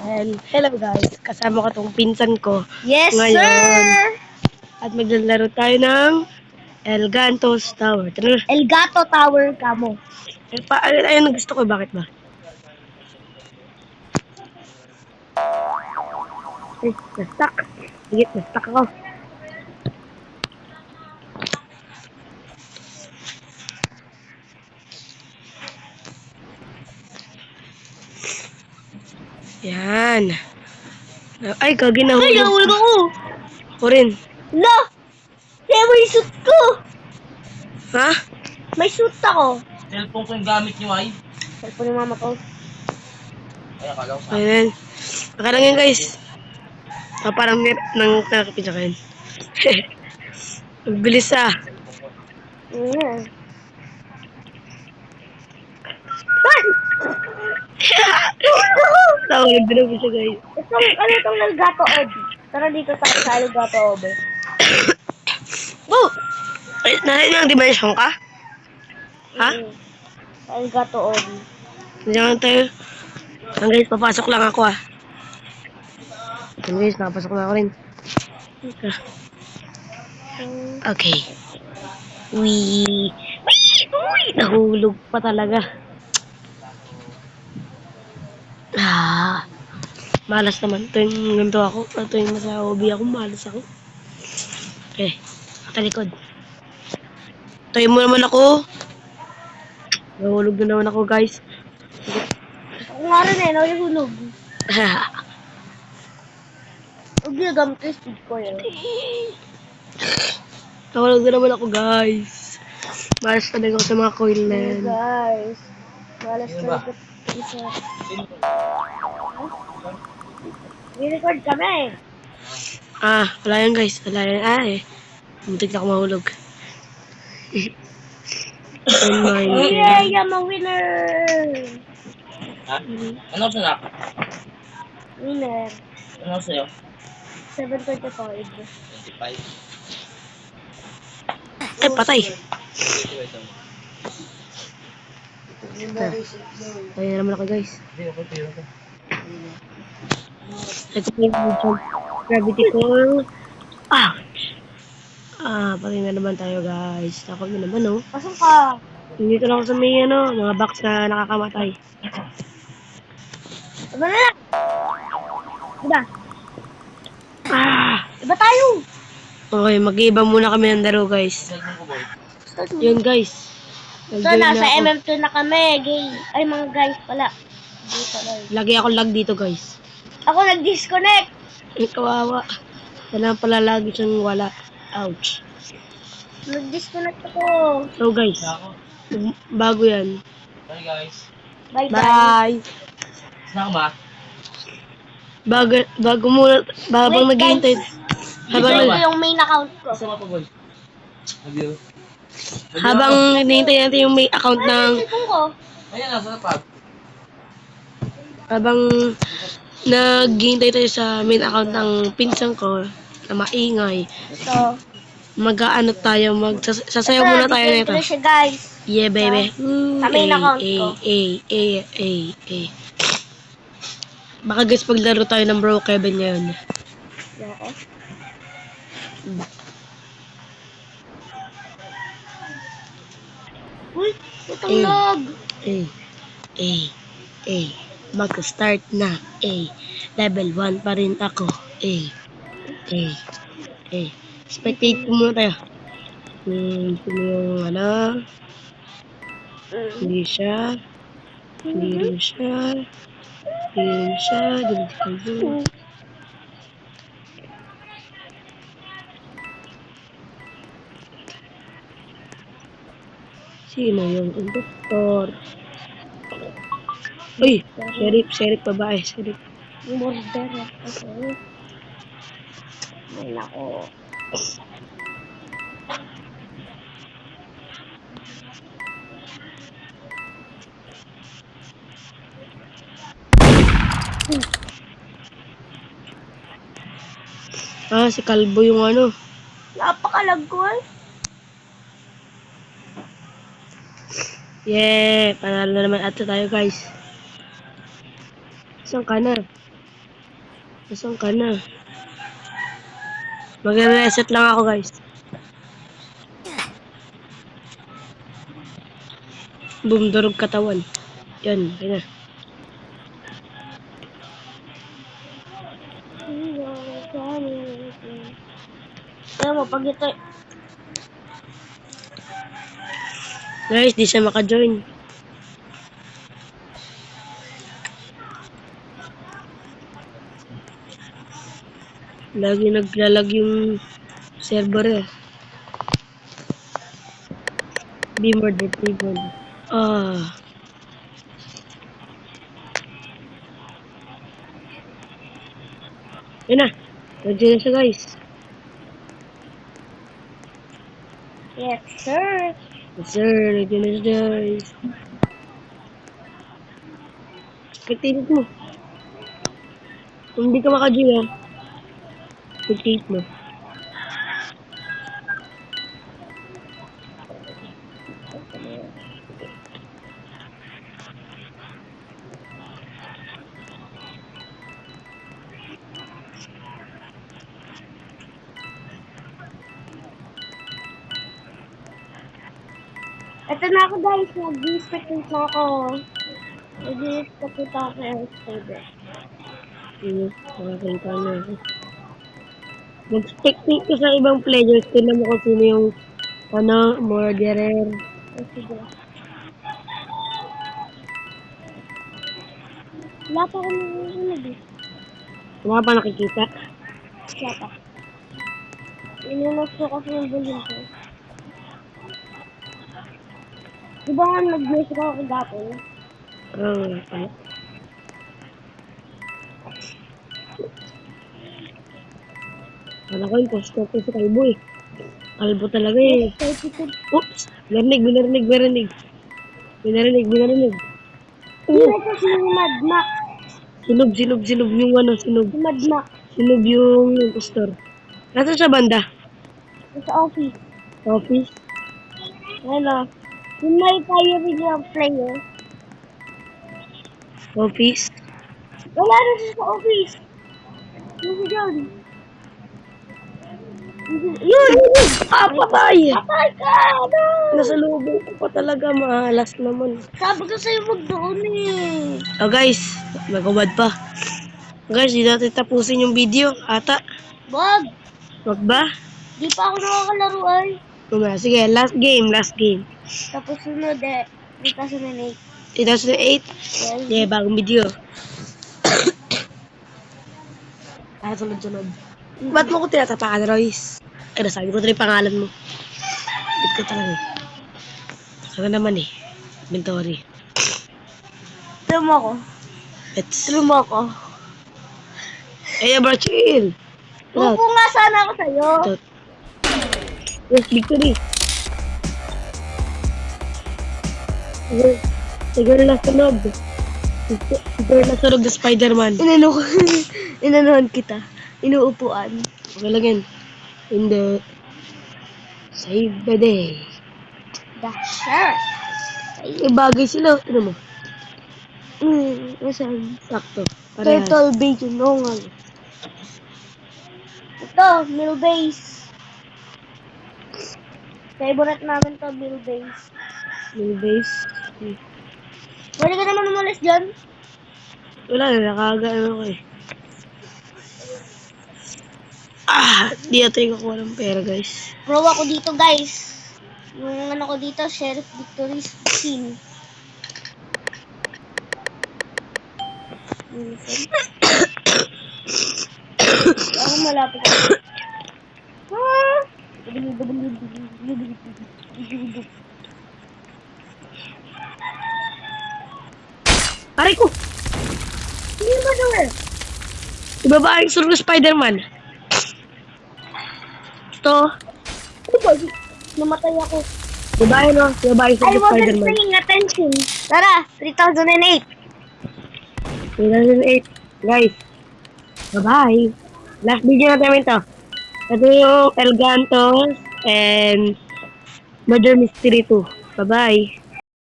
Hello guys, kasama ko tong pinsan ko Yes, ngayon. sir! At maglalaro tayo ng Elgantos Tower. Tara na. Elgato Tower kamo. Ayun ang gusto ko, bakit ba? Ay, na-stuck. Higit, na-stuck ako. Yan. Ay, kagi na Ay, nahulog ako! Ako rin. La! Kaya may suit ko! Ha? May suit ako. Cellphone ko yung gamit nyo ay. Cellphone ng mama ko. Ay, akala ko sa Ayun. Baka lang yan guys. Parang nang nakakapit sa kain. Ang bilis ah. Yeah. Tawag din ako siya guys. Itong Elgato Obi. Tara dito tayo sa Elgato Obi. Oh! Ay, nasa ng dimension ka? Ha? Sa Elgato Obi. Diyan tayo. Ang guys, papasok lang ako ah. Ang guys, nakapasok na ako rin. Okay. Wee! Uy! Nahulog pa talaga. Malas naman. Tuwing ganito ako. Tuwing nasa hobby ako, malas ako. Okay. Talikod. Tuwing mo naman ako. Nahulog na naman ako guys. Ako nga rin eh, nahulog. Huwag ginagamit ko yung speed ko yun. Nahulog na naman ako guys. Malas talaga ako sa mga coil na yan. Guys. Malas talaga isa. Re-record kami. Wala yan guys. Wala yan. Muntik na ako mahulog. Yay! I'm a winner! Ha? Ano sa Winner. Ano sa'yo? 725. 25. Ay, patay. Patay na naman ako guys. Hindi, okay pa yun. Ito po yung jump. Gravity call. Patay na naman tayo guys. Takot na naman oh. Pasok ka. Dito lang ako sa may mga box na nakakamatay. Iba na lang. Iba. Ah! Iba tayo. Okay, mag-iiba muna kami ng laro guys. Cellphone ko, boy. Yun guys. So, Nag-join na nasa ako. MM2 na kami. Gay. Ay, mga guys pala. Hindi pala. Lagi ako lag dito guys. Ako nag-disconnect. Ay, kawawa. Wala pala lagi siyang wala. Ouch. Nag-disconnect ako. So guys, Ako. bago yan. Bye, guys. Bye-bye. Bye! Saan ka ba? Bago muna, habang Wait, naghihintay. Habang Habang, ko yung main account ko. Saan ka pa, boy? Love you. habang hinihintay natin yung may account ng, Cellphone ko. Ayan, nasa lapag. habang naghihintay tayo sa main account ng pinsan ko, na maingay, Ito. mag-ano tayo, sasayaw muna tayo nito. Ito siya, guys. Yeah, baby. Sa main account ko. Baka guys, paglaro tayo ng Bro Kevin ngayon. Okay. Uy, itong log. Mag-start na. Level 1 pa rin ako. Spectate ko muna tayo. Sino yung ano? Hindi siya. Hindi rin siya. Hindi rin siya. Delete ko yun. Sino yung impostor? Uy! Sheriff babae. Sheriff. Yung border. Okay. Ay, nako. Si Kalbo yung ano. Napakalag ko eh. Yeah! Panalo na naman ato tayo guys. Saan ka na? Nasaan ka na? Mag-reset lang ako, guys. Boom, durog katawan. Yan, yun na. Alam mo, pag ito, Guys, di siya maka-join. Lagi naglalag yung server eh. Be more than people. Yun na. Nag-join na siya, guys. yes, sir. Yes, sir. Nag-join na siya, guys. Pagtinit mo. Kung hindi ka maka-join, pagtinit mo. Ito na ako, guys. Nag-spectate na ako. Nag-spectate ako kay Elster. Yun, makakita na ako. Mag-spectate ka sa ibang players. Tignan mo kung sino yung murderer. Sige. Wala pa ako nanonood eh. Wala pa nakikita. Wala pa. Inunos ko kasi yung bulin ko. Di ba nga nag-message ako kagapon? Wala pa. Wala ko yung post ko si Kalbo eh. Kalbo talaga eh. 32. Oops! Binarinig. Hindi ko si Mad Max. Sinog yung sinog. Si Mad Max. Sinog yung impostor. Nasaan siya banda? Sa office. Office? Ano? Yung may tayo rin yung player. Office? Wala na siya sa office. Yung si John. Yun! Patay! Patay ka! No! Nasa loob ko pa talaga, malas naman. Sabi ko sa'yo magdoon eh. Oh guys, magubad pa. Guys, di natin tapusin yung video. Ata, Wag! wag ba? Di pa ako nakakalaro ay. Sige, last game. Tapos sunod eh. 2008. 2008. Yes. Yeah, bagong video. Sunod. Ba't mo ko tinatapakan, Royce? Ay, nasabi ko ito yung pangalan mo. Bit ko talaga eh. Saka naman eh. Inventory. Tulong mo ako. Let's... Tulong mo ako. Ay, bro, chill. Upo nga sana ako sa'yo. Yes, victory. Siguro nasunog. Siguro nasunog na Spider-Man. Inanohan kita. Inuupuan. Okay lang yan. Hindi. Save the day. Dasher. Bagay sila. Ano mo? Nasaan? Sakto. Parehas. Turtle bacon. No nga. Ito, meal base. Favorite namin to, meal base. Yung base. Pwede ka naman umalis dyan. Wala na. Nakagaano ko eh. Di natin kukuha ng pera, guys. Pro ako dito, guys. Yung ano ko dito, Sheriff Victory's Team. Ako malapit ako. Aray ko! Hindi ba naman? Ibabaeng surug na Spider-Man. Ito. Ano ba? Namatay ako. Ibabaeng surug I na wasn't Spider-Man. paying attention. Tara, 3008. 2008. Guys. Bye-bye. Last video natin ito. Ito yung El Gantos and Murder Mystery 2. Bye-bye.